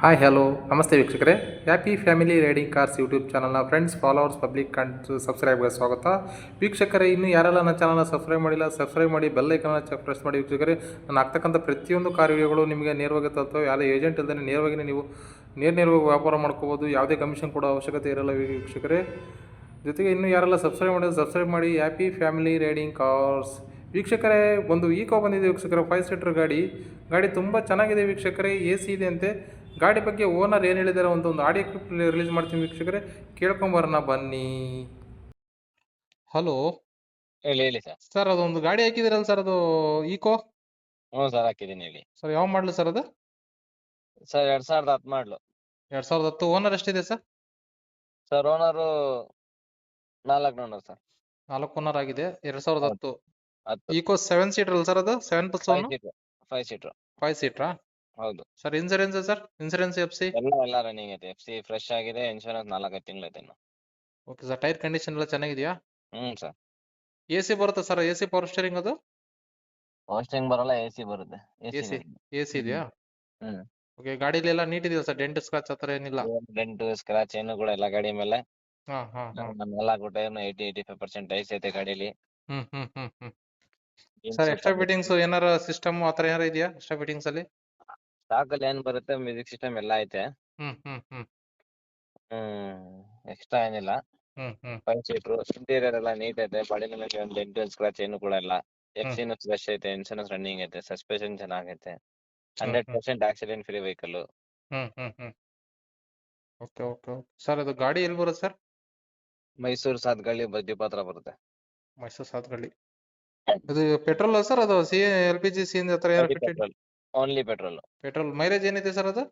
Hi hello ನಮಸ್ತೆ ವೀಕ್ಷಕರೇ. Happy family riding cars YouTube ಚಾನಲ್ನ ಫ್ರೆಂಡ್ಸ್, ಫಾಲೋವರ್ಸ್, ಪಬ್ಲಿಕ್ ಅಂಡ್ ಸಬ್ಸ್ಕ್ರೈಬ್ಗೆ ಸ್ವಾಗತ. ವೀಕ್ಷಕರೇ, ಇನ್ನೂ ಯಾರೆಲ್ಲ ನನ್ನ ಚಾನಲ್ನ ಸಬ್ಸ್ಕ್ರೈಬ್ ಮಾಡಿಲ್ಲ, ಸಬ್ಸ್ಕ್ರೈಬ್ ಮಾಡಿ, ಬೆಲ್ ಐಕನ್ನ ಪ್ರೆಸ್ ಮಾಡಿ. ವೀಕ್ಷಕರೇ, ನಾನು ಆಗ್ತಕ್ಕಂಥ ಪ್ರತಿಯೊಂದು ಕಾರ್ ವಿಡಿಯೋಗಳು ನಿಮಗೆ ನೇರವಾಗಿ ತಲುಪ್ತವೆ. ಯಾವುದೇ ಏಜೆಂಟ್ ಇಲ್ಲದೆ ನೇರವಾಗಿ ನೀವು ನೇರವಾಗಿ ವ್ಯಾಪಾರ ಮಾಡ್ಕೋಬೋದು. ಯಾವುದೇ ಕಮಿಷನ್ ಕೊಡೋ ಅವಶ್ಯಕತೆ ಇರಲ್ಲ ವೀಕ್ಷಕರೇ. ಜೊತೆಗೆ ಇನ್ನೂ ಯಾರೆಲ್ಲ ಸಬ್ಸ್ಕ್ರೈಬ್ ಮಾಡಿದ್ರೆ ಸಬ್ಸ್ಕ್ರೈಬ್ ಮಾಡಿ. Happy family riding cars. ವೀಕ್ಷಕರೇ, ಒಂದು ಈಕೋ ಬಂದಿದೆ ವೀಕ್ಷಕರೇ, 5 ಸೀಟರ್ ಗಾಡಿ ತುಂಬ ಚೆನ್ನಾಗಿದೆ ವೀಕ್ಷಕರೇ. ಎ ಸಿ ಇದೆ ಅಂತೆ. ಗಾಡಿ ಬಗ್ಗೆ ಓನರ್ ಏನು ಹೇಳಿದ್ದಾರೆ ಒಂದು ಆಡಿಯೋ ಕ್ಲಿಪ್ ರಿಲೀಸ್ ಮಾಡ್ತೀನಿ ವೀಕ್ಷಕರೇ, ಕೇಳ್ಕೊಂಬರೋಣ ಬನ್ನಿ. ಹಲೋ ಹೇಳಿ ಹೇಳಿ ಸರ್. ಸರ್, ಅದೊಂದು ಗಾಡಿ ಹಾಕಿದಿರಲ್ಲ ಸರ್, ಅದು ಈಕೋ? ಹ್ಞೂ ಸರ್, ಹಾಕಿದ್ದೀನಿ ಹೇಳಿ. ಸರ್, ಯಾವ ಮಾಡಲು ಸರ್ ಅದು? ಸರ್ 2010 ಮಾಡಲು. 2010. ಓನರ್ ಎಷ್ಟಿದೆ sir? Sir owner 4 owner sir. 4 owner ಆಗಿದೆ. 2010 10 ಈಕೋ 7 ಸೀಟರ್ ಅಲ್ಲ ಸರ್ ಅದು? 7+1 5 ಸೀಟರ್ 5 ಸೀಟ್ರಾ? ಹೌದು sir, insurance sir? Insurance, F C? ಎಲ್ಲ ರನ್ನಿಂಗ್ ಐತೆ. FC ಫ್ರೆಶ್ ಆಗಿದೆ. ಇನ್ಶೂರೆನ್ಸ್ 4-5 ತಿಂಗಳು ಐತೆ ಇನ್ನು. Okay sir. ಟೈರ್ ಕಂಡೀಷನ್ ಎಲ್ಲ ಚೆನ್ನಾಗಿದೆಯಾ? ಸರ್. ಎ ಸಿ ಬರುತ್ತೆ sir? A C power steering ಅದು? ಹೋಸ್ಟಿಂಗ್ ಬರಲ್ಲ, AC ಬರುತ್ತೆ. ಎ ಸಿ ಇದೆಯಾ? ಹ್ಮ್ ಓಕೆ. ಗಾಡಿಲಿ ಎಲ್ಲ ನೀಟ್ ಇದೆಯಾ ಸರ್? ಡೆಂಟ್, ಸ್ಕ್ರಾಚ್ ಆ ಥರ ಏನಿಲ್ಲ? ಡೆಂಟು ಸ್ಕ್ರಾಚ್ ಏನು ಕೂಡ ಇಲ್ಲ ಗಾಡಿ ಮೇಲೆ. ಹಾಂ ಹಾಂ ಹಾಂ. 4 ಟೈರ್ನು 80-85% ಟೈರ್ಸ್ ಐತೆ ಗಾಡೀಲಿ. ಹ್ಮ್ ಹ್ಮ್ ಹ್ಮ್ ಹ್ಮ್ ಸರ್, ಎಕ್ಸ್ಟ್ರಾ ಫಿಟ್ಟಿಂಗ್ಸ್ ಏನಾರ ಸಿಸ್ಟಮ್ ಆ ಥರ ಏನಾರ ಇದೆಯಾ ಎಕ್ಸ್ಟ್ರಾ ಫಿಟ್ಟಿಂಗ್ಸ್ ಅಲ್ಲಿ? ಸ್ಟಾಕಲ್ಲಿ ಏನ್ ಬರುತ್ತೆ, ಮ್ಯೂಸಿಕ್ ಸಿಸ್ಟಮ್ ಎಲ್ಲ ಐತೆ. ಹ್ಮ್ ಹ್ಮ್ ಹ್ಮ್ ಎಕ್ಸ್ಟ್ರಾ ಏನಿಲ್ಲ. ಹ್ಮ್ ಹ್ಮ್ 5 ಸೀಟ್ರು. ಇಂಟೀರಿಯರ್ ಎಲ್ಲ ನೀಟ್ ಐತೆ. ಬಾಡಿ ಮೇಲೆ ಒಂದು ಡೆಂಟು ಸ್ಕ್ರಾಚ್ ಏನು ಕೂಡ ಇಲ್ಲ. FC ಫ್ರೆಶ್ ಐತೆ. ಇನ್ಶೂರೆನ್ಸ್ ರನ್ನಿಂಗ್ ಐತೆ. ಸಸ್ಪೆನ್ಷನ್ ಚೆನ್ನಾಗೈತೆ. 100% ಆಕ್ಸಿಡೆಂಟ್ ಫ್ರೀ ವೆಹಿಕಲ್. ಹ್ಮ್ ಹ್ಮ್ ಹ್ಮ್ ಓಕೆ ಓಕೆ ಓಕೆ ಸರ್, ಅದು ಗಾಡಿ ಎಲ್ಲಿ ಬರುತ್ತೆ ಸರ್? ಮೈಸೂರು ಸಾತ್ಗಳ್ಳಿ ಡಿಪೋ ಹತ್ರ ಬರುತ್ತೆ. ಮೈಸೂರು ಸಾತ್ಗಳ್ಳಿ. ಅದು ಪೆಟ್ರೋಲ್ ಸರ್? ಅದು LPG, CNG ಆ ಥರ ಏನಾರ fitted? Only petrol. Petrol. Mileage ಏನಿದೆ ಸರ್ ಅದು?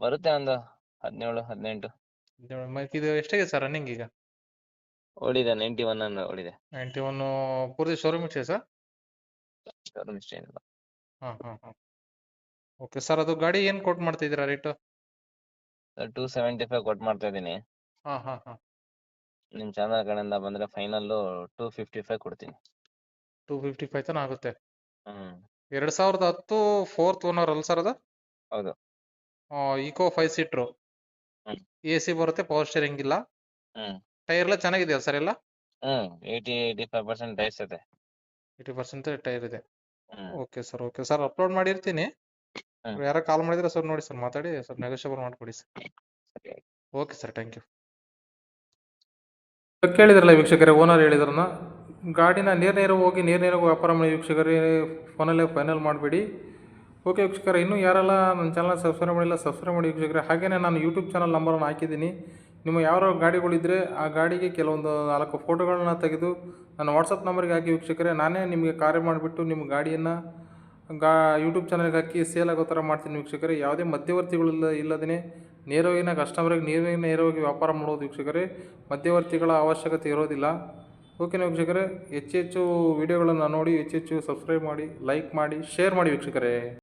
ಬರುತ್ತೆ ಒಂದು 17-18. ಇದು ಎಷ್ಟಿದೆ ಸರ್ ರನ್ನಿಂಗ್ ಈಗ? ಓಡಿದೆ 91 ಅನ್ನು ಓಡಿದೆ. 91 ಪೂರ್ತಿ ಶೋರೂಮ್ ಇಷ್ಟೇ ಸರ್? ಶೋರೂಮ್ ಇಷ್ಟ ಏನಿಲ್ಲ. ಹಾಂ ಹಾಂ ಹಾಂ ಓಕೆ ಸರ್, ಅದು ಗಾಡಿ ಏನು ಕೊಟ್ಟು ಮಾಡ್ತಿದ್ದೀರಾ ರೇಟು? 275 ಕೊಟ್ಟು ಮಾಡ್ತಾ ಇದ್ದೀನಿ. ಹಾಂ ಹಾಂ ಹಾಂ ನಿಮ್ ಚಾನಲ್ ಕಡೆಯಿಂದ ಬಂದ್ರೆ ಫೈನಲ್ 255 ಕೊಡ್ತೀನಿ. 255 ತನಕ ಆಗುತ್ತೆ. ಹ್ಮ್ 2010 4th ಓನರ್ ಅಲ್ಲ ಸರ್ ಅದು? ಹೌದು. Eeco 5 seater. ಹ್ಮ್. ಎ ಸಿ ಬರುತ್ತೆ, ಪವರ್ ಸ್ಟೇರಿಂಗ್ ಇಲ್ಲ. ಹ್ಮ್ ಟೈರ್ ಎಲ್ಲ ಚೆನ್ನಾಗಿದೆಯಾ ಸರ್ ಎಲ್ಲ? 80-85% ಟೈರ್ಸ್ ಇದೆ. 80% ಟೈರ್ ಇದೆ. Hmm okay sir, okay sir, upload ಮಾಡಿರ್ತೀನಿ. ಹ್ಮ್. ಯಾರೋ ಕಾಲ್ ಮಾಡಿದ್ರೆ ಸರ್ ನೋಡಿ ಸರ್, ಮಾತಾಡಿ ಸ್ವಲ್ಪ ನೆಗೋಷಿಯಬಲ್ ಮಾಡಿಕೊಡಿ ಸರ್. ಸರಿ. Okay sir, thank you. ಕೇಳಿದ್ರಲ್ಲ ವೀಕ್ಷಕರೇ, ಓನರ್ ಹೇಳಿದ್ರನ್ನ ಗಾಡಿನ ನೇರ ಹೋಗಿ ವ್ಯಾಪಾರ ಮಾಡಿ ವೀಕ್ಷಕರೇ, ಫೋನಲ್ಲೇ ಫೈನಲ್ ಮಾಡಬೇಡಿ. ಓಕೆ ವೀಕ್ಷಕರೇ, ಇನ್ನೂ ಯಾರೆಲ್ಲ ನನ್ನ ಚಾನಲ್ ಸಬ್ಸ್ಕ್ರೈಬ್ ಮಾಡಿಲ್ಲ ಸಬ್ಸ್ಕ್ರೈಬ್ ಮಾಡಿ ವೀಕ್ಷಕರೇ. ಹಾಗೆಯೇ ನಾನು ಯೂಟ್ಯೂಬ್ ಚಾನಲ್ ನಂಬರನ್ನು ಹಾಕಿದ್ದೀನಿ. ನಿಮ್ಮ ಯಾವ ಗಾಡಿಗಳಿದ್ದರೆ ಆ ಗಾಡಿಗೆ ಕೆಲವೊಂದು 4 ಫೋಟೋಗಳನ್ನ ತೆಗೆದು ನನ್ನ ವಾಟ್ಸಪ್ ನಂಬರ್ಗೆ ಹಾಕಿ ವೀಕ್ಷಕರೇ. ನಾನೇ ನಿಮಗೆ ಕಾರ್ಯ ಮಾಡಿಬಿಟ್ಟು ನಿಮ್ಮ ಗಾಡಿಯನ್ನು ಯೂಟ್ಯೂಬ್ ಚಾನಲ್ಗೆ ಹಾಕಿ ಸೇಲ್ ಆಗೋ ಥರ ಮಾಡ್ತೀನಿ ವೀಕ್ಷಕರೇ. ಯಾವುದೇ ಮಧ್ಯವರ್ತಿಗಳಿಲ್ಲ ಇಲ್ಲದೇ ನೇರವಾಗಿ ಕಸ್ಟಮರ್ಗೆ ನೇರವಾಗಿ ವ್ಯಾಪಾರ ಮಾಡೋದು ವೀಕ್ಷಕರೇ. ಮಧ್ಯವರ್ತಿಗಳ ಅವಶ್ಯಕತೆ ಇರೋದಿಲ್ಲ. ಓಕೆನಾ ವೀಕ್ಷಕರೇ? ಹೆಚ್ಚು ವೀಡಿಯೋಗಳನ್ನು ನೋಡಿ ಹೆಚ್ಚು ಸಬ್ಸ್ಕ್ರೈಬ್ ಮಾಡಿ, ಲೈಕ್ ಮಾಡಿ, ಶೇರ್ ಮಾಡಿ ವೀಕ್ಷಕರೇ.